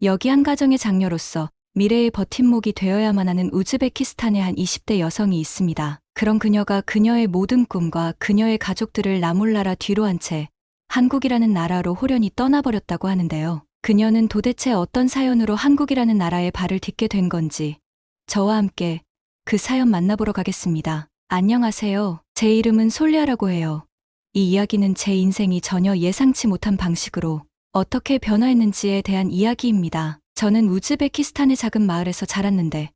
여기 한 가정의 장녀로서 미래의 버팀목이 되어야만 하는 우즈베키스탄의 한 20대 여성이 있습니다. 그런 그녀가 그녀의 모든 꿈과 그녀의 가족들을 나몰라라 뒤로 한 채 한국이라는 나라로 홀연히 떠나버렸다고 하는데요. 그녀는 도대체 어떤 사연으로 한국이라는 나라에 발을 딛게 된 건지 저와 함께 그 사연 만나보러 가겠습니다. 안녕하세요. 제 이름은 솔리아라고 해요. 이 이야기는 제 인생이 전혀 예상치 못한 방식으로 어떻게 변화했는지에 대한 이야기입니다. 저는 우즈베키스탄의 작은 마을에서 자랐는데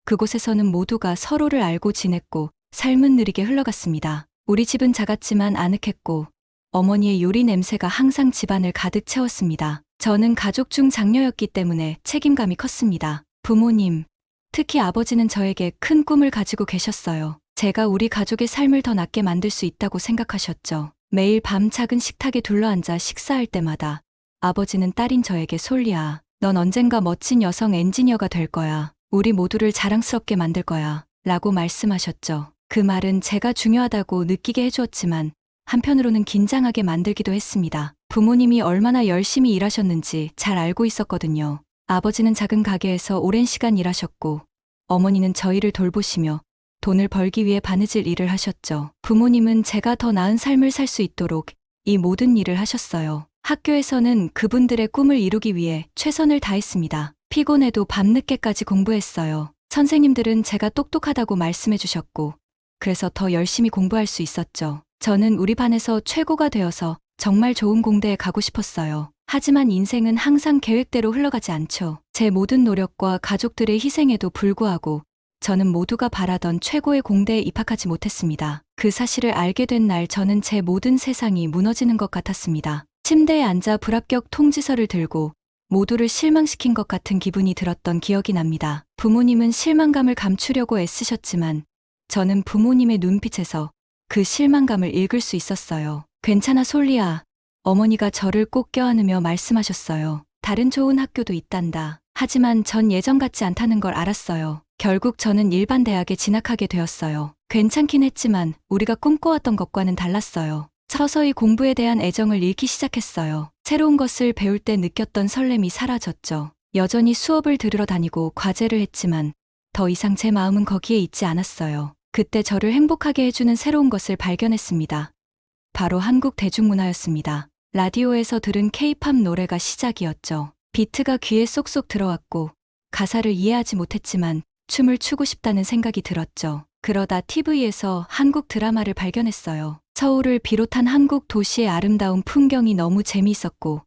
그곳에서는 모두가 서로를 알고 지냈고 삶은 느리게 흘러갔습니다. 우리 집은 작았지만 아늑했고 어머니의 요리 냄새가 항상 집안을 가득 채웠습니다. 저는 가족 중 장녀였기 때문에 책임감이 컸습니다. 부모님, 특히 아버지는 저에게 큰 꿈을 가지고 계셨어요. 제가 우리 가족의 삶을 더 낫게 만들 수 있다고 생각하셨죠. 매일 밤 작은 식탁에 둘러앉아 식사할 때마다 아버지는 딸인 저에게 솔리아, 넌 언젠가 멋진 여성 엔지니어가 될 거야. 우리 모두를 자랑스럽게 만들 거야. 라고 말씀하셨죠. 그 말은 제가 중요하다고 느끼게 해주었지만 한편으로는 긴장하게 만들기도 했습니다. 부모님이 얼마나 열심히 일하셨는지 잘 알고 있었거든요. 아버지는 작은 가게에서 오랜 시간 일하셨고 어머니는 저희를 돌보시며 돈을 벌기 위해 바느질 일을 하셨죠. 부모님은 제가 더 나은 삶을 살 수 있도록 이 모든 일을 하셨어요. 학교에서는 그분들의 꿈을 이루기 위해 최선을 다했습니다. 피곤해도 밤늦게까지 공부했어요. 선생님들은 제가 똑똑하다고 말씀해 주셨고 그래서 더 열심히 공부할 수 있었죠. 저는 우리 반에서 최고가 되어서 정말 좋은 공대에 가고 싶었어요. 하지만 인생은 항상 계획대로 흘러가지 않죠. 제 모든 노력과 가족들의 희생에도 불구하고 저는 모두가 바라던 최고의 공대에 입학하지 못했습니다. 그 사실을 알게 된 날 저는 제 모든 세상이 무너지는 것 같았습니다. 침대에 앉아 불합격 통지서를 들고 모두를 실망시킨 것 같은 기분이 들었던 기억이 납니다. 부모님은 실망감을 감추려고 애쓰셨지만 저는 부모님의 눈빛에서 그 실망감을 읽을 수 있었어요. 괜찮아 솔리아. 어머니가 저를 꼭 껴안으며 말씀하셨어요. 다른 좋은 학교도 있단다. 하지만 전 예전 같지 않다는 걸 알았어요. 결국 저는 일반 대학에 진학하게 되었어요. 괜찮긴 했지만 우리가 꿈꿔왔던 것과는 달랐어요. 서서히 공부에 대한 애정을 잃기 시작했어요. 새로운 것을 배울 때 느꼈던 설렘이 사라졌죠. 여전히 수업을 들으러 다니고 과제를 했지만 더 이상 제 마음은 거기에 있지 않았어요. 그때 저를 행복하게 해주는 새로운 것을 발견했습니다. 바로 한국 대중문화였습니다. 라디오에서 들은 K-팝 노래가 시작이었죠. 비트가 귀에 쏙쏙 들어왔고 가사를 이해하지 못했지만 춤을 추고 싶다는 생각이 들었죠. 그러다 TV에서 한국 드라마를 발견했어요. 서울을 비롯한 한국 도시의 아름다운 풍경이 너무 재미있었고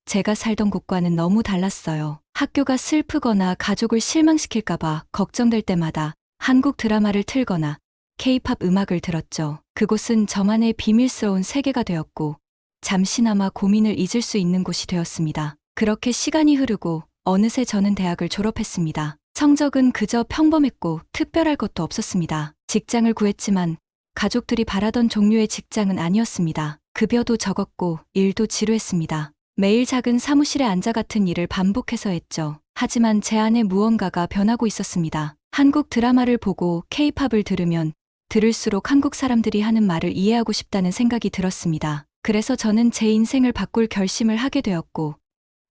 제가 살던 곳과는 너무 달랐어요. 학교가 슬프거나 가족을 실망시킬까봐 걱정될 때마다 한국 드라마를 틀거나 K-팝 음악을 들었죠. 그곳은 저만의 비밀스러운 세계가 되었고 잠시나마 고민을 잊을 수 있는 곳이 되었습니다. 그렇게 시간이 흐르고 어느새 저는 대학을 졸업했습니다. 성적은 그저 평범했고 특별할 것도 없었습니다. 직장을 구했지만 가족들이 바라던 종류의 직장은 아니었습니다. 급여도 적었고 일도 지루했습니다. 매일 작은 사무실에 앉아 같은 일을 반복해서 했죠. 하지만 제 안에 무언가가 변하고 있었습니다. 한국 드라마를 보고 K-팝을 들으면 들을수록 한국 사람들이 하는 말을 이해하고 싶다는 생각이 들었습니다. 그래서 저는 제 인생을 바꿀 결심을 하게 되었고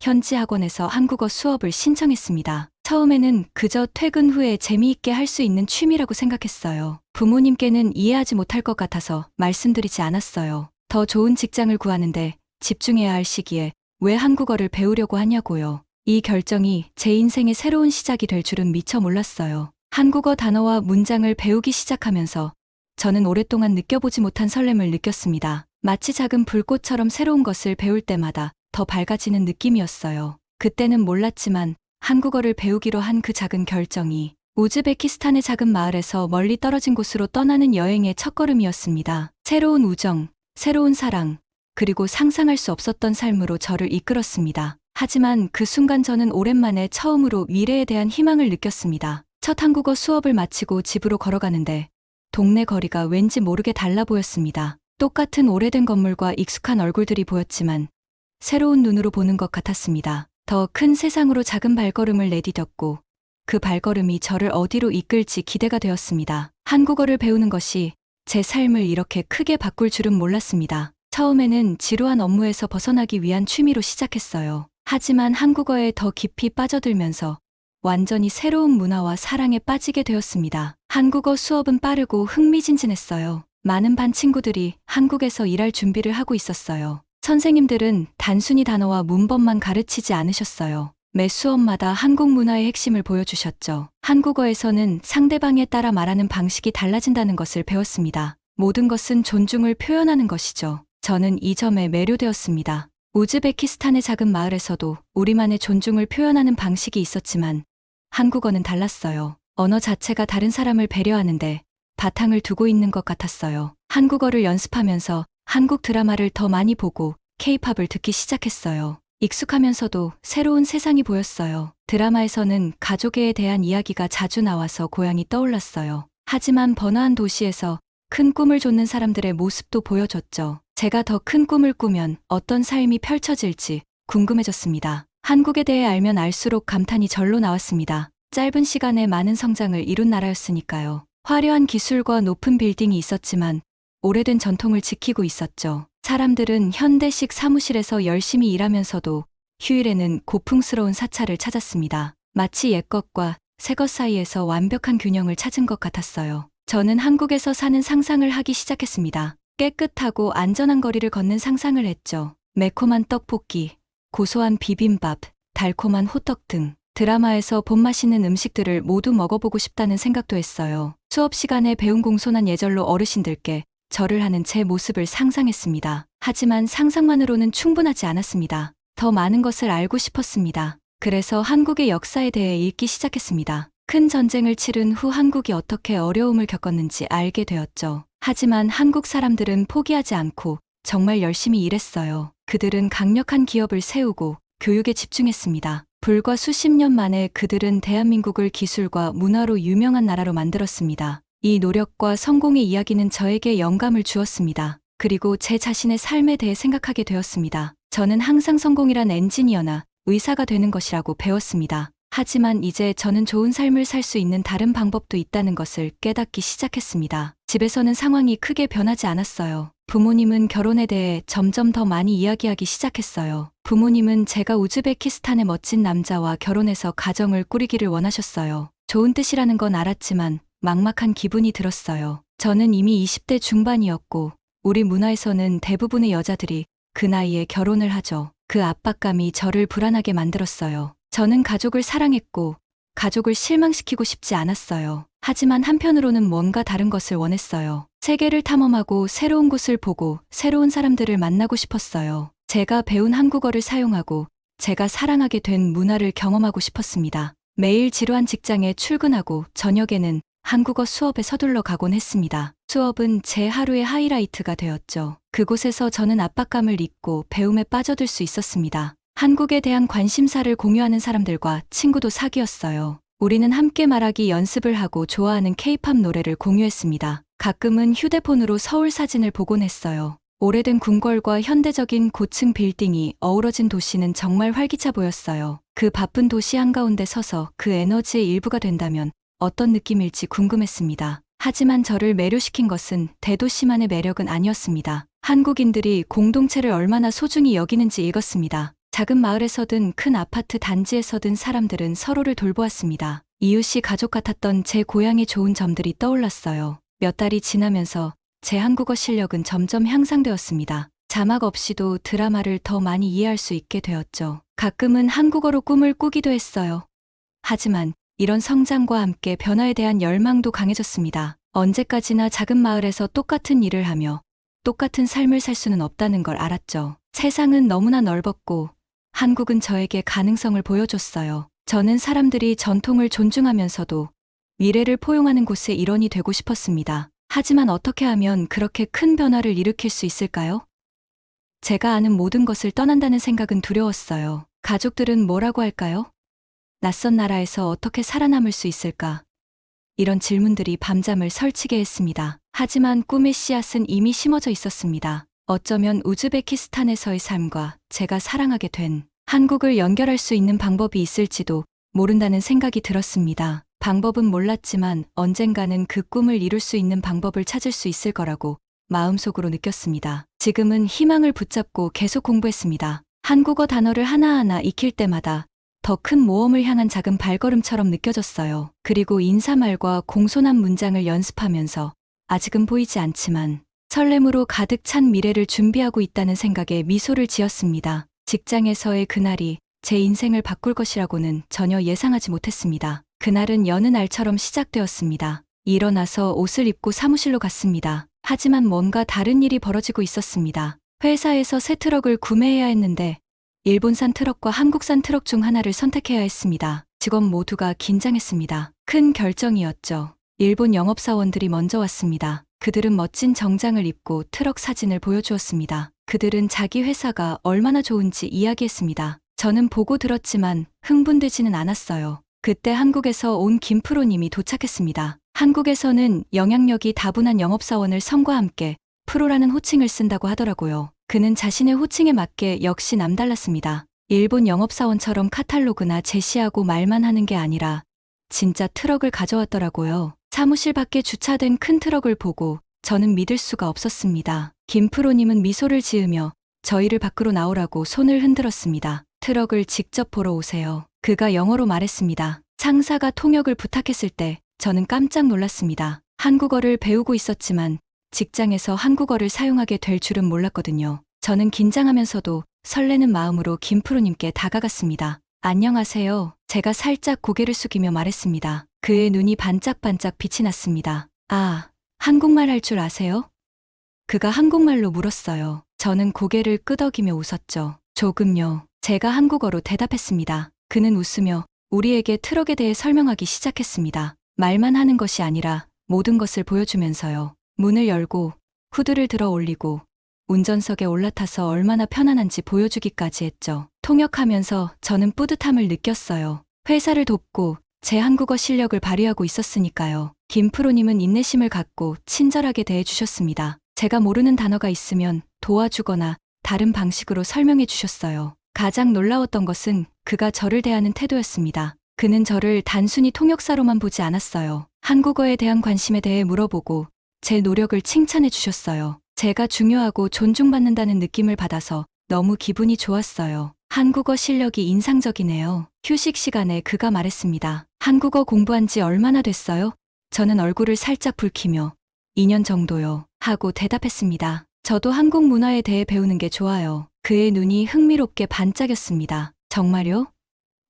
현지 학원에서 한국어 수업을 신청했습니다. 처음에는 그저 퇴근 후에 재미있게 할 수 있는 취미라고 생각했어요. 부모님께는 이해하지 못할 것 같아서 말씀드리지 않았어요. 더 좋은 직장을 구하는데 집중해야 할 시기에 왜 한국어를 배우려고 하냐고요. 이 결정이 제 인생의 새로운 시작이 될 줄은 미처 몰랐어요. 한국어 단어와 문장을 배우기 시작하면서 저는 오랫동안 느껴보지 못한 설렘을 느꼈습니다. 마치 작은 불꽃처럼 새로운 것을 배울 때마다 더 밝아지는 느낌이었어요. 그때는 몰랐지만 한국어를 배우기로 한 그 작은 결정이 우즈베키스탄의 작은 마을에서 멀리 떨어진 곳으로 떠나는 여행의 첫걸음이었습니다. 새로운 우정, 새로운 사랑, 그리고 상상할 수 없었던 삶으로 저를 이끌었습니다. 하지만 그 순간 저는 오랜만에 처음으로 미래에 대한 희망을 느꼈습니다. 첫 한국어 수업을 마치고 집으로 걸어가는데 동네 거리가 왠지 모르게 달라 보였습니다. 똑같은 오래된 건물과 익숙한 얼굴들이 보였지만 새로운 눈으로 보는 것 같았습니다. 더 큰 세상으로 작은 발걸음을 내디뎠고 그 발걸음이 저를 어디로 이끌지 기대가 되었습니다. 한국어를 배우는 것이 제 삶을 이렇게 크게 바꿀 줄은 몰랐습니다. 처음에는 지루한 업무에서 벗어나기 위한 취미로 시작했어요. 하지만 한국어에 더 깊이 빠져들면서 완전히 새로운 문화와 사랑에 빠지게 되었습니다. 한국어 수업은 빠르고 흥미진진했어요. 많은 반 친구들이 한국에서 일할 준비를 하고 있었어요. 선생님들은 단순히 단어와 문법만 가르치지 않으셨어요. 매 수업마다 한국 문화의 핵심을 보여주셨죠. 한국어에서는 상대방에 따라 말하는 방식이 달라진다는 것을 배웠습니다. 모든 것은 존중을 표현하는 것이죠. 저는 이 점에 매료되었습니다. 우즈베키스탄의 작은 마을에서도 우리만의 존중을 표현하는 방식이 있었지만 한국어는 달랐어요. 언어 자체가 다른 사람을 배려하는데 바탕을 두고 있는 것 같았어요. 한국어를 연습하면서 한국 드라마를 더 많이 보고 K-팝을 듣기 시작했어요. 익숙하면서도 새로운 세상이 보였어요. 드라마에서는 가족에 대한 이야기가 자주 나와서 고향이 떠올랐어요. 하지만 번화한 도시에서 큰 꿈을 좇는 사람들의 모습도 보여줬죠. 제가 더 큰 꿈을 꾸면 어떤 삶이 펼쳐질지 궁금해졌습니다. 한국에 대해 알면 알수록 감탄이 절로 나왔습니다. 짧은 시간에 많은 성장을 이룬 나라였으니까요. 화려한 기술과 높은 빌딩이 있었지만 오래된 전통을 지키고 있었죠. 사람들은 현대식 사무실에서 열심히 일하면서도 휴일에는 고풍스러운 사찰을 찾았습니다. 마치 옛것과 새것 사이에서 완벽한 균형을 찾은 것 같았어요. 저는 한국에서 사는 상상을 하기 시작했습니다. 깨끗하고 안전한 거리를 걷는 상상을 했죠. 매콤한 떡볶이, 고소한 비빔밥, 달콤한 호떡 등 드라마에서 본맛 있는 음식들을 모두 먹어보고 싶다는 생각도 했어요. 수업 시간에 배운 공손한 예절로 어르신들께 절을 하는 제 모습을 상상했습니다. 하지만 상상만으로는 충분하지 않았습니다. 더 많은 것을 알고 싶었습니다. 그래서 한국의 역사에 대해 읽기 시작했습니다. 큰 전쟁을 치른 후 한국이 어떻게 어려움을 겪었는지 알게 되었죠. 하지만 한국 사람들은 포기하지 않고 정말 열심히 일했어요. 그들은 강력한 기업을 세우고 교육에 집중했습니다. 불과 수십 년 만에 그들은 대한민국을 기술과 문화로 유명한 나라로 만들었습니다. 이 노력과 성공의 이야기는 저에게 영감을 주었습니다. 그리고 제 자신의 삶에 대해 생각하게 되었습니다. 저는 항상 성공이란 엔지니어나 의사가 되는 것이라고 배웠습니다. 하지만 이제 저는 좋은 삶을 살 수 있는 다른 방법도 있다는 것을 깨닫기 시작했습니다. 집에서는 상황이 크게 변하지 않았어요. 부모님은 결혼에 대해 점점 더 많이 이야기하기 시작했어요. 부모님은 제가 우즈베키스탄의 멋진 남자와 결혼해서 가정을 꾸리기를 원하셨어요. 좋은 뜻이라는 건 알았지만 막막한 기분이 들었어요. 저는 이미 20대 중반이었고 우리 문화에서는 대부분의 여자들이 그 나이에 결혼을 하죠. 그 압박감이 저를 불안하게 만들었어요. 저는 가족을 사랑했고 가족을 실망시키고 싶지 않았어요. 하지만 한편으로는 뭔가 다른 것을 원했어요. 세계를 탐험하고 새로운 곳을 보고 새로운 사람들을 만나고 싶었어요. 제가 배운 한국어를 사용하고 제가 사랑하게 된 문화를 경험하고 싶었습니다. 매일 지루한 직장에 출근하고 저녁에는 한국어 수업에 서둘러 가곤 했습니다. 수업은 제 하루의 하이라이트가 되었죠. 그곳에서 저는 압박감을 잊고 배움에 빠져들 수 있었습니다. 한국에 대한 관심사를 공유하는 사람들과 친구도 사귀었어요. 우리는 함께 말하기 연습을 하고 좋아하는 K-팝 노래를 공유했습니다. 가끔은 휴대폰으로 서울 사진을 보곤 했어요. 오래된 궁궐과 현대적인 고층 빌딩이 어우러진 도시는 정말 활기차 보였어요. 그 바쁜 도시 한가운데 서서 그 에너지의 일부가 된다면 어떤 느낌일지 궁금했습니다. 하지만 저를 매료시킨 것은 대도시만의 매력은 아니었습니다. 한국인들이 공동체를 얼마나 소중히 여기는지 읽었습니다. 작은 마을에서든 큰 아파트 단지에서든 사람들은 서로를 돌보았습니다. 이웃이 가족 같았던 제 고향의 좋은 점들이 떠올랐어요. 몇 달이 지나면서 제 한국어 실력은 점점 향상되었습니다. 자막 없이도 드라마를 더 많이 이해할 수 있게 되었죠. 가끔은 한국어로 꿈을 꾸기도 했어요. 하지만 이런 성장과 함께 변화에 대한 열망도 강해졌습니다. 언제까지나 작은 마을에서 똑같은 일을 하며 똑같은 삶을 살 수는 없다는 걸 알았죠. 세상은 너무나 넓었고 한국은 저에게 가능성을 보여줬어요. 저는 사람들이 전통을 존중하면서도 미래를 포용하는 곳의 일원이 되고 싶었습니다. 하지만 어떻게 하면 그렇게 큰 변화를 일으킬 수 있을까요? 제가 아는 모든 것을 떠난다는 생각은 두려웠어요. 가족들은 뭐라고 할까요? 낯선 나라에서 어떻게 살아남을 수 있을까? 이런 질문들이 밤잠을 설치게 했습니다. 하지만 꿈의 씨앗은 이미 심어져 있었습니다. 어쩌면 우즈베키스탄에서의 삶과 제가 사랑하게 된 한국을 연결할 수 있는 방법이 있을지도 모른다는 생각이 들었습니다. 방법은 몰랐지만 언젠가는 그 꿈을 이룰 수 있는 방법을 찾을 수 있을 거라고 마음속으로 느꼈습니다. 지금은 희망을 붙잡고 계속 공부했습니다. 한국어 단어를 하나하나 익힐 때마다 더 큰 모험을 향한 작은 발걸음처럼 느껴졌어요. 그리고 인사말과 공손한 문장을 연습하면서 아직은 보이지 않지만 설렘으로 가득 찬 미래를 준비하고 있다는 생각에 미소를 지었습니다. 직장에서의 그날이 제 인생을 바꿀 것이라고는 전혀 예상하지 못했습니다. 그날은 여느 날처럼 시작되었습니다. 일어나서 옷을 입고 사무실로 갔습니다. 하지만 뭔가 다른 일이 벌어지고 있었습니다. 회사에서 새 트럭을 구매해야 했는데 일본산 트럭과 한국산 트럭 중 하나를 선택해야 했습니다. 직원 모두가 긴장했습니다. 큰 결정이었죠. 일본 영업사원들이 먼저 왔습니다. 그들은 멋진 정장을 입고 트럭 사진을 보여주었습니다. 그들은 자기 회사가 얼마나 좋은지 이야기했습니다. 저는 보고 들었지만 흥분되지는 않았어요. 그때 한국에서 온 김프로님이 도착했습니다. 한국에서는 영향력이 다분한 영업사원을 성과 함께 프로라는 호칭을 쓴다고 하더라고요. 그는 자신의 호칭에 맞게 역시 남달랐습니다. 일본 영업사원처럼 카탈로그나 제시하고 말만 하는 게 아니라 진짜 트럭을 가져왔더라고요. 사무실 밖에 주차된 큰 트럭을 보고 저는 믿을 수가 없었습니다. 김프로님은 미소를 지으며 저희를 밖으로 나오라고 손을 흔들었습니다. 트럭을 직접 보러 오세요. 그가 영어로 말했습니다. 상사가 통역을 부탁했을 때 저는 깜짝 놀랐습니다. 한국어를 배우고 있었지만 직장에서 한국어를 사용하게 될 줄은 몰랐거든요. 저는 긴장하면서도 설레는 마음으로 김프로님께 다가갔습니다. 안녕하세요. 제가 살짝 고개를 숙이며 말했습니다. 그의 눈이 반짝반짝 빛이 났습니다. 아, 한국말 할 줄 아세요? 그가 한국말로 물었어요. 저는 고개를 끄덕이며 웃었죠. 조금요. 제가 한국어로 대답했습니다. 그는 웃으며 우리에게 트럭에 대해 설명하기 시작했습니다. 말만 하는 것이 아니라 모든 것을 보여주면서요. 문을 열고 후드를 들어 올리고 운전석에 올라타서 얼마나 편안한지 보여주기까지 했죠. 통역하면서 저는 뿌듯함을 느꼈어요. 회사를 돕고 제 한국어 실력을 발휘하고 있었으니까요. 김프로님은 인내심을 갖고 친절하게 대해주셨습니다. 제가 모르는 단어가 있으면 도와주거나 다른 방식으로 설명해 주셨어요. 가장 놀라웠던 것은 그가 저를 대하는 태도였습니다. 그는 저를 단순히 통역사로만 보지 않았어요. 한국어에 대한 관심에 대해 물어보고 제 노력을 칭찬해 주셨어요. 제가 중요하고 존중받는다는 느낌을 받아서 너무 기분이 좋았어요. 한국어 실력이 인상적이네요. 휴식 시간에 그가 말했습니다. 한국어 공부한 지 얼마나 됐어요? 저는 얼굴을 살짝 붉히며 2년 정도요. 하고 대답했습니다. 저도 한국 문화에 대해 배우는 게 좋아요. 그의 눈이 흥미롭게 반짝였습니다. 정말요?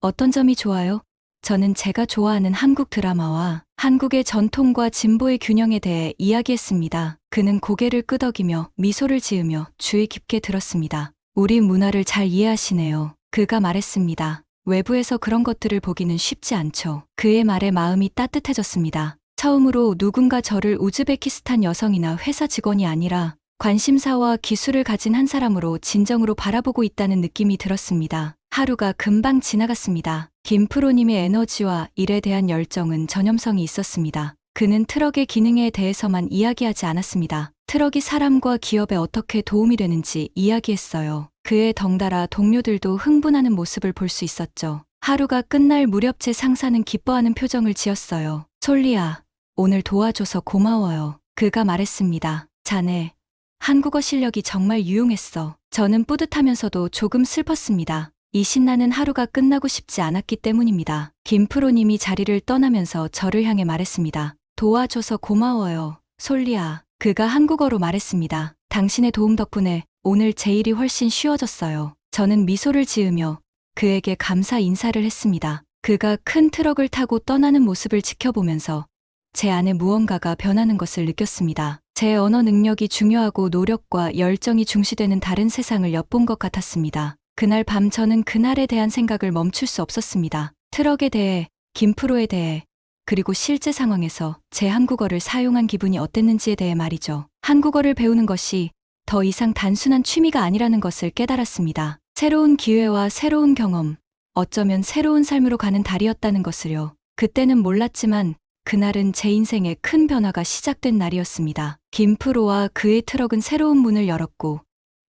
어떤 점이 좋아요? 저는 제가 좋아하는 한국 드라마와 한국의 전통과 진보의 균형에 대해 이야기했습니다. 그는 고개를 끄덕이며 미소를 지으며 주의 깊게 들었습니다. 우리 문화를 잘 이해하시네요. 그가 말했습니다. 외부에서 그런 것들을 보기는 쉽지 않죠. 그의 말에 마음이 따뜻해졌습니다. 처음으로 누군가 저를 우즈베키스탄 여성이나 회사 직원이 아니라 관심사와 기술을 가진 한 사람으로 진정으로 바라보고 있다는 느낌이 들었습니다. 하루가 금방 지나갔습니다. 김프로님의 에너지와 일에 대한 열정은 전염성이 있었습니다. 그는 트럭의 기능에 대해서만 이야기하지 않았습니다. 트럭이 사람과 기업에 어떻게 도움이 되는지 이야기했어요. 그의 덩달아 동료들도 흥분하는 모습을 볼 수 있었죠. 하루가 끝날 무렵 제 상사는 기뻐하는 표정을 지었어요. 솔리야, 오늘 도와줘서 고마워요. 그가 말했습니다. 자네, 한국어 실력이 정말 유용했어. 저는 뿌듯하면서도 조금 슬펐습니다. 이 신나는 하루가 끝나고 싶지 않았기 때문입니다. 김프로님이 자리를 떠나면서 저를 향해 말했습니다. 도와줘서 고마워요, 솔리야. 그가 한국어로 말했습니다. 당신의 도움 덕분에 오늘 제 일이 훨씬 쉬워졌어요. 저는 미소를 지으며 그에게 감사 인사를 했습니다. 그가 큰 트럭을 타고 떠나는 모습을 지켜보면서 제 안에 무언가가 변하는 것을 느꼈습니다. 제 언어 능력이 중요하고 노력과 열정이 중시되는 다른 세상을 엿본 것 같았습니다. 그날 밤 저는 그날에 대한 생각을 멈출 수 없었습니다. 트럭에 대해, 김프로에 대해, 그리고 실제 상황에서 제 한국어를 사용한 기분이 어땠는지에 대해 말이죠. 한국어를 배우는 것이 더 이상 단순한 취미가 아니라는 것을 깨달았습니다. 새로운 기회와 새로운 경험, 어쩌면 새로운 삶으로 가는 달이었다는 것을요. 그때는 몰랐지만 그날은 제 인생의 큰 변화가 시작된 날이었습니다. 김프로와 그의 트럭은 새로운 문을 열었고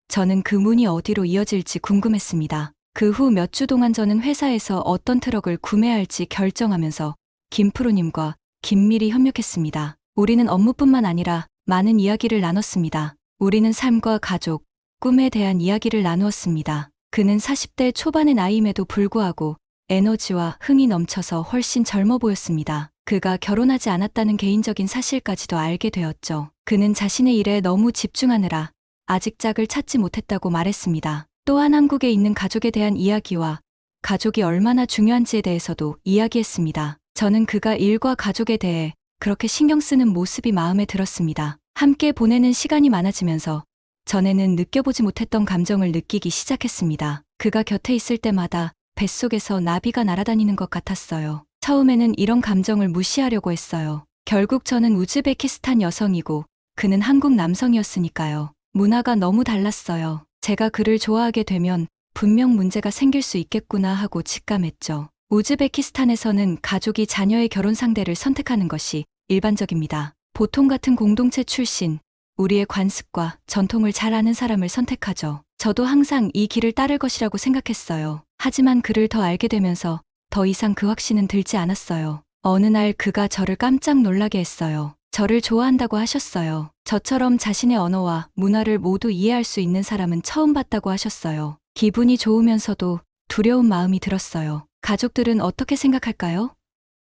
저는 그 문이 어디로 이어질지 궁금했습니다. 그 후 몇 주 동안 저는 회사에서 어떤 트럭을 구매할지 결정하면서 김프로님과 긴밀히 협력했습니다. 우리는 업무뿐만 아니라 많은 이야기를 나눴습니다. 우리는 삶과 가족, 꿈에 대한 이야기를 나누었습니다. 그는 40대 초반의 나이임에도 불구하고 에너지와 흥이 넘쳐서 훨씬 젊어 보였습니다. 그가 결혼하지 않았다는 개인적인 사실까지도 알게 되었죠. 그는 자신의 일에 너무 집중하느라 아직 짝을 찾지 못했다고 말했습니다. 또한 한국에 있는 가족에 대한 이야기와 가족이 얼마나 중요한지에 대해서도 이야기했습니다. 저는 그가 일과 가족에 대해 그렇게 신경 쓰는 모습이 마음에 들었습니다. 함께 보내는 시간이 많아지면서 전에는 느껴보지 못했던 감정을 느끼기 시작했습니다. 그가 곁에 있을 때마다 뱃속에서 나비가 날아다니는 것 같았어요. 처음에는 이런 감정을 무시하려고 했어요. 결국 저는 우즈베키스탄 여성이고 그는 한국 남성이었으니까요. 문화가 너무 달랐어요. 제가 그를 좋아하게 되면 분명 문제가 생길 수 있겠구나 하고 직감했죠. 우즈베키스탄에서는 가족이 자녀의 결혼 상대를 선택하는 것이 일반적입니다. 보통 같은 공동체 출신, 우리의 관습과 전통을 잘 아는 사람을 선택하죠. 저도 항상 이 길을 따를 것이라고 생각했어요. 하지만 그를 더 알게 되면서 더 이상 그 확신은 들지 않았어요. 어느 날 그가 저를 깜짝 놀라게 했어요. 저를 좋아한다고 하셨어요. 저처럼 자신의 언어와 문화를 모두 이해할 수 있는 사람은 처음 봤다고 하셨어요. 기분이 좋으면서도 두려운 마음이 들었어요. 가족들은 어떻게 생각할까요?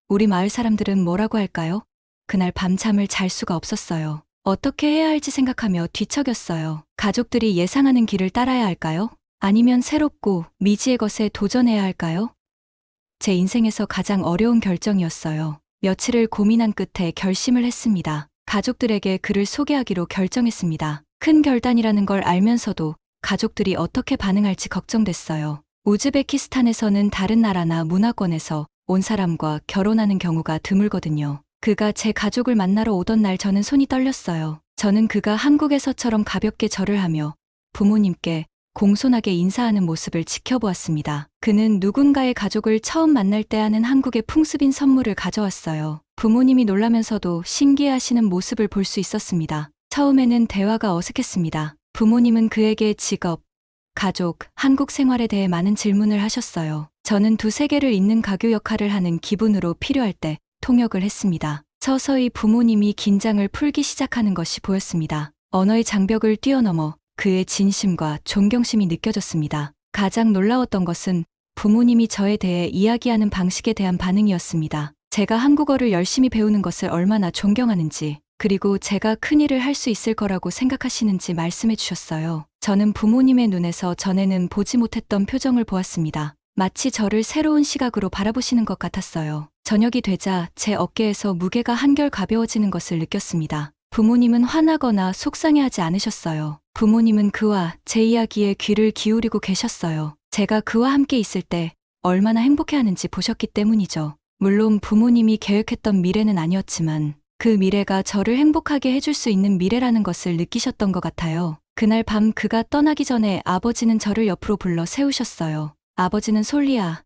우리 마을 사람들은 뭐라고 할까요? 그날 밤잠을 잘 수가 없었어요. 어떻게 해야 할지 생각하며 뒤척였어요. 가족들이 예상하는 길을 따라야 할까요? 아니면 새롭고 미지의 것에 도전해야 할까요? 제 인생에서 가장 어려운 결정이었어요. 며칠을 고민한 끝에 결심을 했습니다. 가족들에게 그를 소개하기로 결정했습니다. 큰 결단이라는 걸 알면서도 가족들이 어떻게 반응할지 걱정됐어요. 우즈베키스탄에서는 다른 나라나 문화권에서 온 사람과 결혼하는 경우가 드물거든요. 그가 제 가족을 만나러 오던 날 저는 손이 떨렸어요. 저는 그가 한국에서처럼 가볍게 절을 하며 부모님께 공손하게 인사하는 모습을 지켜보았습니다. 그는 누군가의 가족을 처음 만날 때 하는 한국의 풍습인 선물을 가져왔어요. 부모님이 놀라면서도 신기해하시는 모습을 볼 수 있었습니다. 처음에는 대화가 어색했습니다. 부모님은 그에게 직업, 가족, 한국 생활에 대해 많은 질문을 하셨어요. 저는 두세 개를 잇는 가교 역할을 하는 기분으로 필요할 때 통역을 했습니다. 서서히 부모님이 긴장을 풀기 시작하는 것이 보였습니다. 언어의 장벽을 뛰어넘어 그의 진심과 존경심이 느껴졌습니다. 가장 놀라웠던 것은 부모님이 저에 대해 이야기하는 방식에 대한 반응이었습니다. 제가 한국어를 열심히 배우는 것을 얼마나 존경하는지, 그리고 제가 큰일을 할 수 있을 거라고 생각하시는지 말씀해 주셨어요. 저는 부모님의 눈에서 전에는 보지 못했던 표정을 보았습니다. 마치 저를 새로운 시각으로 바라보시는 것 같았어요. 저녁이 되자 제 어깨에서 무게가 한결 가벼워지는 것을 느꼈습니다. 부모님은 화나거나 속상해하지 않으셨어요. 부모님은 그와 제 이야기에 귀를 기울이고 계셨어요. 제가 그와 함께 있을 때 얼마나 행복해하는지 보셨기 때문이죠. 물론 부모님이 계획했던 미래는 아니었지만 그 미래가 저를 행복하게 해줄 수 있는 미래라는 것을 느끼셨던 것 같아요. 그날 밤 그가 떠나기 전에 아버지는 저를 옆으로 불러 세우셨어요. 아버지는 솔리야,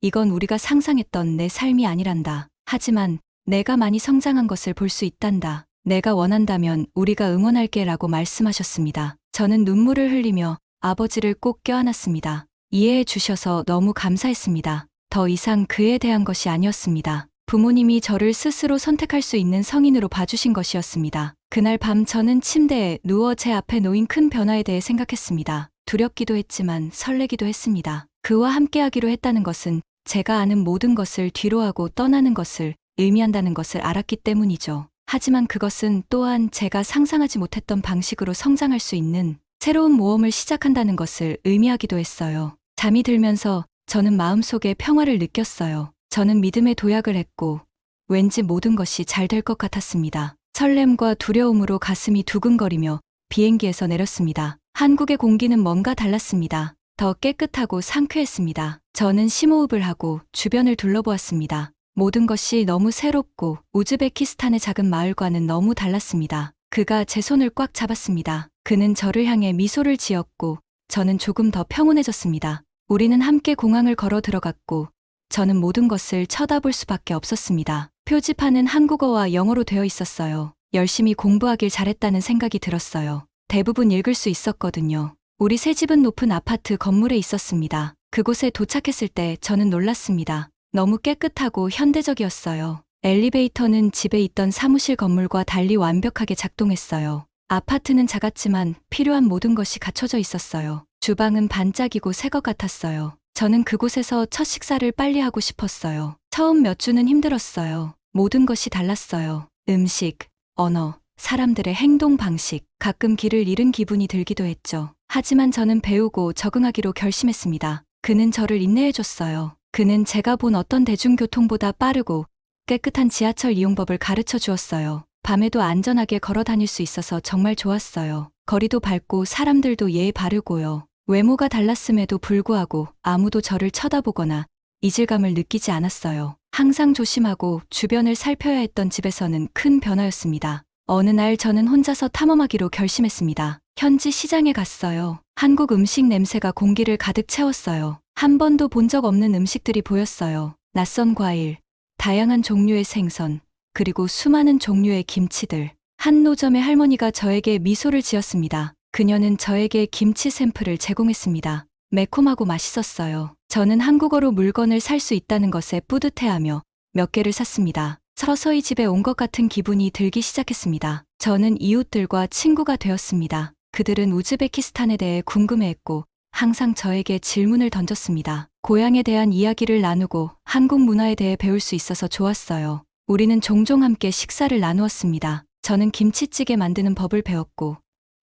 이건 우리가 상상했던 내 삶이 아니란다. 하지만 내가 많이 성장한 것을 볼 수 있단다. 내가 원한다면 우리가 응원할게 라고 말씀하셨습니다. 저는 눈물을 흘리며 아버지를 꼭 껴안았습니다. 이해해 주셔서 너무 감사했습니다. 더 이상 그에 대한 것이 아니었습니다. 부모님이 저를 스스로 선택할 수 있는 성인으로 봐주신 것이었습니다. 그날 밤 저는 침대에 누워 제 앞에 놓인 큰 변화에 대해 생각했습니다. 두렵기도 했지만 설레기도 했습니다. 그와 함께하기로 했다는 것은 제가 아는 모든 것을 뒤로하고 떠나는 것을 의미한다는 것을 알았기 때문이죠. 하지만 그것은 또한 제가 상상하지 못했던 방식으로 성장할 수 있는 새로운 모험을 시작한다는 것을 의미하기도 했어요. 잠이 들면서 저는 마음속에 평화를 느꼈어요. 저는 믿음에 도약을 했고 왠지 모든 것이 잘 될 것 같았습니다. 설렘과 두려움으로 가슴이 두근거리며 비행기에서 내렸습니다. 한국의 공기는 뭔가 달랐습니다. 더 깨끗하고 상쾌했습니다. 저는 심호흡을 하고 주변을 둘러보았습니다. 모든 것이 너무 새롭고 우즈베키스탄의 작은 마을과는 너무 달랐습니다. 그가 제 손을 꽉 잡았습니다. 그는 저를 향해 미소를 지었고 저는 조금 더 평온해졌습니다. 우리는 함께 공항을 걸어 들어갔고 저는 모든 것을 쳐다볼 수밖에 없었습니다. 표지판은 한국어와 영어로 되어 있었어요. 열심히 공부하길 잘했다는 생각이 들었어요. 대부분 읽을 수 있었거든요. 우리 새 집은 높은 아파트 건물에 있었습니다. 그곳에 도착했을 때 저는 놀랐습니다. 너무 깨끗하고 현대적이었어요. 엘리베이터는 집에 있던 사무실 건물과 달리 완벽하게 작동했어요. 아파트는 작았지만 필요한 모든 것이 갖춰져 있었어요. 주방은 반짝이고 새 것 같았어요. 저는 그곳에서 첫 식사를 빨리 하고 싶었어요. 처음 몇 주는 힘들었어요. 모든 것이 달랐어요. 음식, 언어, 사람들의 행동 방식, 가끔 길을 잃은 기분이 들기도 했죠. 하지만 저는 배우고 적응하기로 결심했습니다. 그는 저를 인내해줬어요. 그는 제가 본 어떤 대중교통보다 빠르고 깨끗한 지하철 이용법을 가르쳐 주었어요. 밤에도 안전하게 걸어 다닐 수 있어서 정말 좋았어요. 거리도 밝고 사람들도 예의 바르고요. 외모가 달랐음에도 불구하고 아무도 저를 쳐다보거나 이질감을 느끼지 않았어요. 항상 조심하고 주변을 살펴야 했던 집에서는 큰 변화였습니다. 어느 날 저는 혼자서 탐험하기로 결심했습니다. 현지 시장에 갔어요. 한국 음식 냄새가 공기를 가득 채웠어요. 한 번도 본 적 없는 음식들이 보였어요. 낯선 과일, 다양한 종류의 생선, 그리고 수많은 종류의 김치들. 한 노점의 할머니가 저에게 미소를 지었습니다. 그녀는 저에게 김치 샘플을 제공했습니다. 매콤하고 맛있었어요. 저는 한국어로 물건을 살 수 있다는 것에 뿌듯해하며 몇 개를 샀습니다. 서서히 집에 온 것 같은 기분이 들기 시작했습니다. 저는 이웃들과 친구가 되었습니다. 그들은 우즈베키스탄에 대해 궁금해했고 항상 저에게 질문을 던졌습니다. 고향에 대한 이야기를 나누고 한국 문화에 대해 배울 수 있어서 좋았어요. 우리는 종종 함께 식사를 나누었습니다. 저는 김치찌개 만드는 법을 배웠고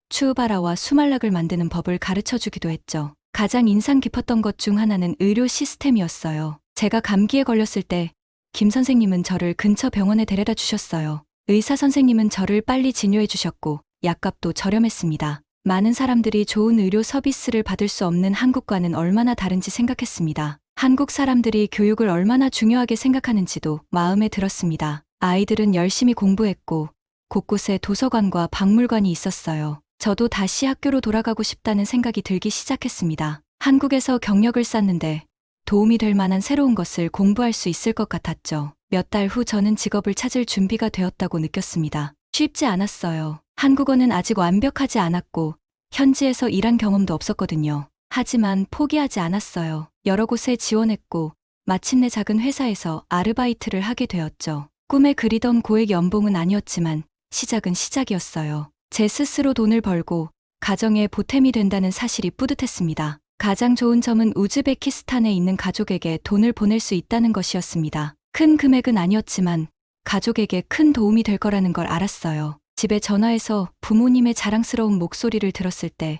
추우바라와 수말락을 만드는 법을 가르쳐 주기도 했죠. 가장 인상 깊었던 것 중 하나는 의료 시스템이었어요. 제가 감기에 걸렸을 때 김 선생님은 저를 근처 병원에 데려다 주셨어요. 의사 선생님은 저를 빨리 진료해 주셨고 약값도 저렴했습니다. 많은 사람들이 좋은 의료 서비스를 받을 수 없는 한국과는 얼마나 다른지 생각했습니다. 한국 사람들이 교육을 얼마나 중요하게 생각하는지도 마음에 들었습니다. 아이들은 열심히 공부했고 곳곳에 도서관과 박물관이 있었어요. 저도 다시 학교로 돌아가고 싶다는 생각이 들기 시작했습니다. 한국에서 경력을 쌓는데 도움이 될 만한 새로운 것을 공부할 수 있을 것 같았죠. 몇 달 후 저는 직업을 찾을 준비가 되었다고 느꼈습니다. 쉽지 않았어요. 한국어는 아직 완벽하지 않았고 현지에서 일한 경험도 없었거든요. 하지만 포기하지 않았어요. 여러 곳에 지원했고 마침내 작은 회사에서 아르바이트를 하게 되었죠. 꿈에 그리던 고액 연봉은 아니었지만 시작은 시작이었어요. 제 스스로 돈을 벌고 가정에 보탬이 된다는 사실이 뿌듯했습니다. 가장 좋은 점은 우즈베키스탄에 있는 가족에게 돈을 보낼 수 있다는 것이었습니다. 큰 금액은 아니었지만 가족에게 큰 도움이 될 거라는 걸 알았어요. 집에 전화해서 부모님의 자랑스러운 목소리를 들었을 때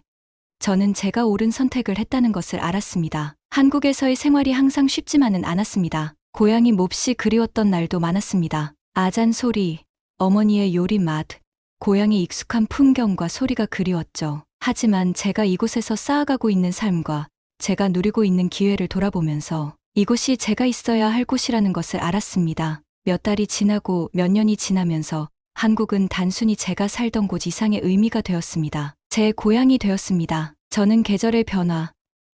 저는 제가 옳은 선택을 했다는 것을 알았습니다. 한국에서의 생활이 항상 쉽지만은 않았습니다. 고향이 몹시 그리웠던 날도 많았습니다. 아잔 소리, 어머니의 요리 맛, 고향의 익숙한 풍경과 소리가 그리웠죠. 하지만 제가 이곳에서 쌓아가고 있는 삶과 제가 누리고 있는 기회를 돌아보면서 이곳이 제가 있어야 할 곳이라는 것을 알았습니다. 몇 달이 지나고 몇 년이 지나면서 한국은 단순히 제가 살던 곳 이상의 의미가 되었습니다. 제 고향이 되었습니다. 저는 계절의 변화,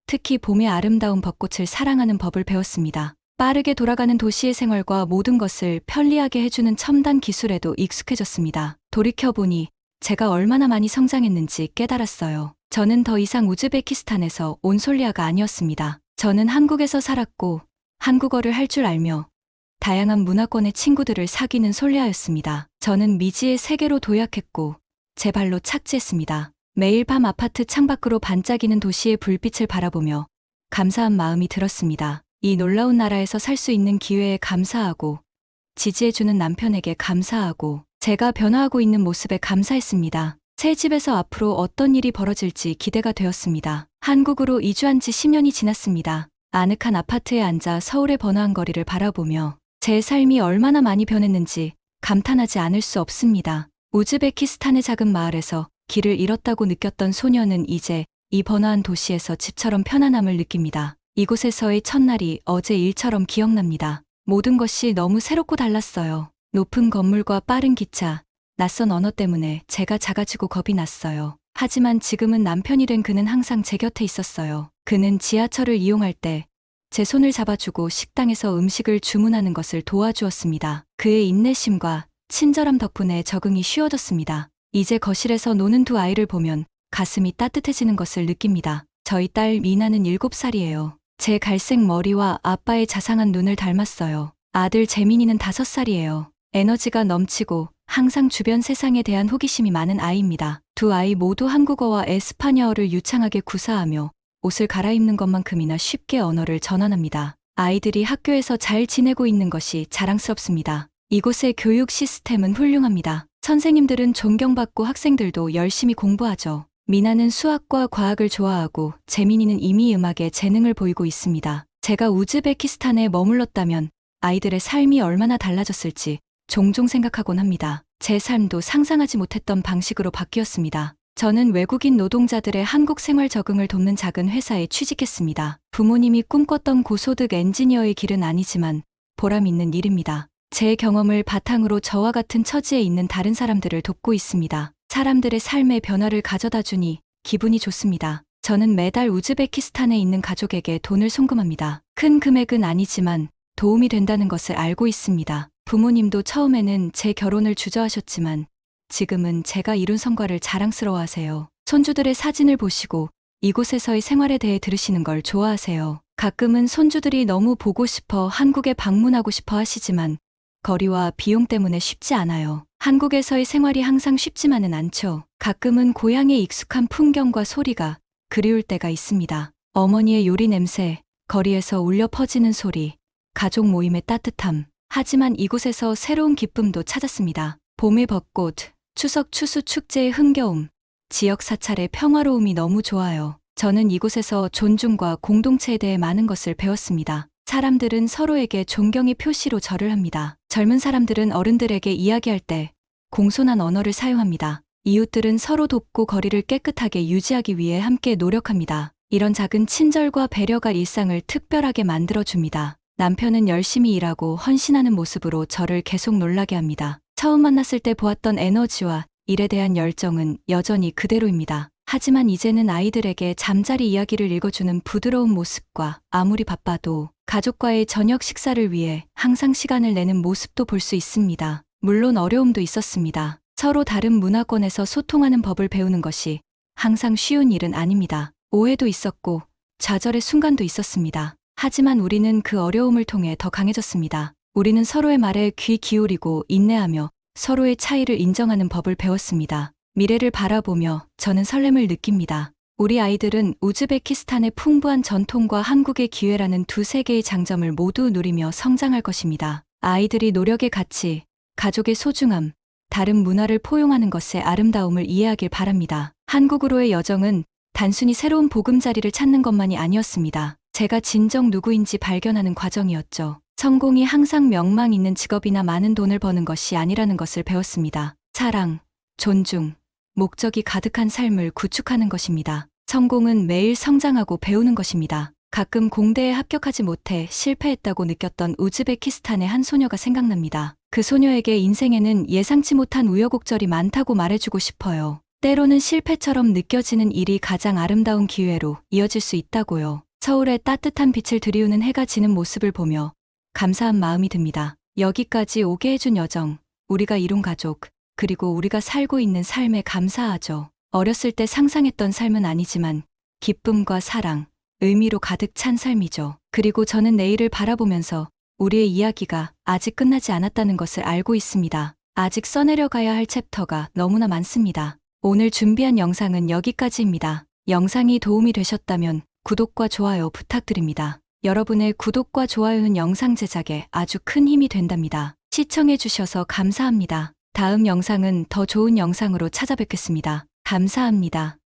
특히 봄의 아름다운 벚꽃을 사랑하는 법을 배웠습니다. 빠르게 돌아가는 도시의 생활과 모든 것을 편리하게 해주는 첨단 기술에도 익숙해졌습니다. 돌이켜보니 제가 얼마나 많이 성장했는지 깨달았어요. 저는 더 이상 우즈베키스탄에서 온 솔리아가 아니었습니다. 저는 한국에서 살았고 한국어를 할 줄 알며 다양한 문화권의 친구들을 사귀는 솔리아였습니다. 저는 미지의 세계로 도약했고 제 발로 착지했습니다. 매일 밤 아파트 창밖으로 반짝이는 도시의 불빛을 바라보며 감사한 마음이 들었습니다. 이 놀라운 나라에서 살 수 있는 기회에 감사하고 지지해주는 남편에게 감사하고 제가 변화하고 있는 모습에 감사했습니다. 새 집에서 앞으로 어떤 일이 벌어질지 기대가 되었습니다. 한국으로 이주한 지 10년이 지났습니다. 아늑한 아파트에 앉아 서울의 번화한 거리를 바라보며 제 삶이 얼마나 많이 변했는지 감탄하지 않을 수 없습니다. 우즈베키스탄의 작은 마을에서 길을 잃었다고 느꼈던 소녀는 이제 이 번화한 도시에서 집처럼 편안함을 느낍니다. 이곳에서의 첫날이 어제 일처럼 기억납니다. 모든 것이 너무 새롭고 달랐어요. 높은 건물과 빠른 기차, 낯선 언어 때문에 제가 작아지고 겁이 났어요. 하지만 지금은 남편이 된 그는 항상 제 곁에 있었어요. 그는 지하철을 이용할 때 제 손을 잡아주고 식당에서 음식을 주문하는 것을 도와주었습니다. 그의 인내심과 친절함 덕분에 적응이 쉬워졌습니다. 이제 거실에서 노는 두 아이를 보면 가슴이 따뜻해지는 것을 느낍니다. 저희 딸 미나는 7살이에요. 제 갈색 머리와 아빠의 자상한 눈을 닮았어요. 아들 재민이는 5살이에요. 에너지가 넘치고 항상 주변 세상에 대한 호기심이 많은 아이입니다. 두 아이 모두 한국어와 에스파냐어를 유창하게 구사하며 옷을 갈아입는 것만큼이나 쉽게 언어를 전환합니다. 아이들이 학교에서 잘 지내고 있는 것이 자랑스럽습니다. 이곳의 교육 시스템은 훌륭합니다. 선생님들은 존경받고 학생들도 열심히 공부하죠. 미나는 수학과 과학을 좋아하고 재민이는 이미 음악에 재능을 보이고 있습니다. 제가 우즈베키스탄에 머물렀다면 아이들의 삶이 얼마나 달라졌을지 종종 생각하곤 합니다. 제 삶도 상상하지 못했던 방식으로 바뀌었습니다. 저는 외국인 노동자들의 한국 생활 적응을 돕는 작은 회사에 취직했습니다. 부모님이 꿈꿨던 고소득 엔지니어의 길은 아니지만 보람 있는 일입니다. 제 경험을 바탕으로 저와 같은 처지에 있는 다른 사람들을 돕고 있습니다. 사람들의 삶의 변화를 가져다 주니 기분이 좋습니다. 저는 매달 우즈베키스탄에 있는 가족에게 돈을 송금합니다. 큰 금액은 아니지만 도움이 된다는 것을 알고 있습니다. 부모님도 처음에는 제 결혼을 주저하셨지만 지금은 제가 이룬 성과를 자랑스러워하세요. 손주들의 사진을 보시고 이곳에서의 생활에 대해 들으시는 걸 좋아하세요. 가끔은 손주들이 너무 보고 싶어 한국에 방문하고 싶어 하시지만 거리와 비용 때문에 쉽지 않아요. 한국에서의 생활이 항상 쉽지만은 않죠. 가끔은 고향의 익숙한 풍경과 소리가 그리울 때가 있습니다. 어머니의 요리 냄새, 거리에서 울려 퍼지는 소리, 가족 모임의 따뜻함. 하지만 이곳에서 새로운 기쁨도 찾았습니다. 봄의 벚꽃, 추석 추수 축제의 흥겨움, 지역 사찰의 평화로움이 너무 좋아요. 저는 이곳에서 존중과 공동체에 대해 많은 것을 배웠습니다. 사람들은 서로에게 존경의 표시로 절을 합니다. 젊은 사람들은 어른들에게 이야기할 때 공손한 언어를 사용합니다. 이웃들은 서로 돕고 거리를 깨끗하게 유지하기 위해 함께 노력합니다. 이런 작은 친절과 배려가 일상을 특별하게 만들어줍니다. 남편은 열심히 일하고 헌신하는 모습으로 저를 계속 놀라게 합니다. 처음 만났을 때 보았던 에너지와 일에 대한 열정은 여전히 그대로입니다. 하지만 이제는 아이들에게 잠자리 이야기를 읽어주는 부드러운 모습과 아무리 바빠도 가족과의 저녁 식사를 위해 항상 시간을 내는 모습도 볼 수 있습니다. 물론 어려움도 있었습니다. 서로 다른 문화권에서 소통하는 법을 배우는 것이 항상 쉬운 일은 아닙니다. 오해도 있었고 좌절의 순간도 있었습니다. 하지만 우리는 그 어려움을 통해 더 강해졌습니다. 우리는 서로의 말에 귀 기울이고 인내하며 서로의 차이를 인정하는 법을 배웠습니다. 미래를 바라보며 저는 설렘을 느낍니다. 우리 아이들은 우즈베키스탄의 풍부한 전통과 한국의 기회라는 두 세계의 장점을 모두 누리며 성장할 것입니다. 아이들이 노력의 가치, 가족의 소중함, 다른 문화를 포용하는 것의 아름다움을 이해하길 바랍니다. 한국으로의 여정은 단순히 새로운 보금자리를 찾는 것만이 아니었습니다. 제가 진정 누구인지 발견하는 과정이었죠. 성공이 항상 명망 있는 직업이나 많은 돈을 버는 것이 아니라는 것을 배웠습니다. 사랑, 존중, 목적이 가득한 삶을 구축하는 것입니다. 성공은 매일 성장하고 배우는 것입니다. 가끔 공대에 합격하지 못해 실패했다고 느꼈던 우즈베키스탄의 한 소녀가 생각납니다. 그 소녀에게 인생에는 예상치 못한 우여곡절이 많다고 말해주고 싶어요. 때로는 실패처럼 느껴지는 일이 가장 아름다운 기회로 이어질 수 있다고요. 서울의 따뜻한 빛을 들이우는 해가 지는 모습을 보며 감사한 마음이 듭니다. 여기까지 오게 해준 여정, 우리가 이룬 가족, 그리고 우리가 살고 있는 삶에 감사하죠. 어렸을 때 상상했던 삶은 아니지만 기쁨과 사랑, 의미로 가득 찬 삶이죠. 그리고 저는 내일을 바라보면서 우리의 이야기가 아직 끝나지 않았다는 것을 알고 있습니다. 아직 써내려가야 할 챕터가 너무나 많습니다. 오늘 준비한 영상은 여기까지입니다. 영상이 도움이 되셨다면 구독과 좋아요 부탁드립니다. 여러분의 구독과 좋아요는 영상 제작에 아주 큰 힘이 된답니다. 시청해주셔서 감사합니다. 다음 영상은 더 좋은 영상으로 찾아뵙겠습니다. 감사합니다.